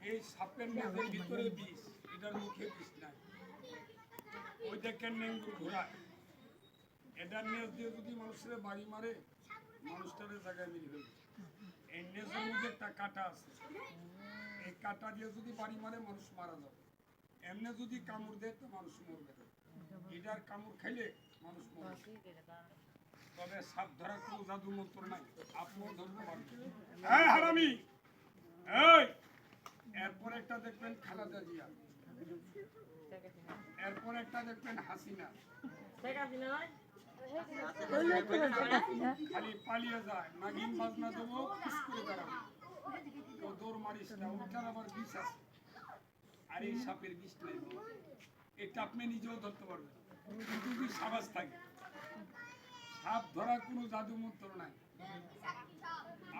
এই সাপের নেজের ভিতরে বিষ, এটার মুখে বিষ নাই। ওই দেখেন নেঙ্গুর ঘোড়ায়, এটার নেজ দিয়ে যদি মানুষের বাড়ি মারে, মানুষটার জায়গায় মিল হয়ে যায়। এই নেজের মধ্যে একটা কাঁটা আছে, এই কাঁটা দিয়ে যদি বাড়ি মারে মানুষ মারা যাবে। এমনি যদি কামড় দেয় তো মানুষ মরবে। এটার কামড় খাইলে মানুষ মরবে। তবে সাপ ধরার কোনো জাদু মন্ত্র নাই, আপনিও ধরতে পারবেন। এই হারামি, এই এরপর একটা দেখবেন খালেদা জিয়া, এরপর একটা দেখবেন হাসিনা। খালি পালিয়ে যায়, নাগিন বাজনা দেবো, পিস করে দাঁড়াবো, তো দৌড় মারিস না, ওটার আবার বিষ আছে। আর এই সাপের বিষ নেই, এটা আপনি নিজেও ধরতে পারবেন যদি সাবাস থাকে। সাপ ধরার কোনো জাদু মন্ত্র নাই।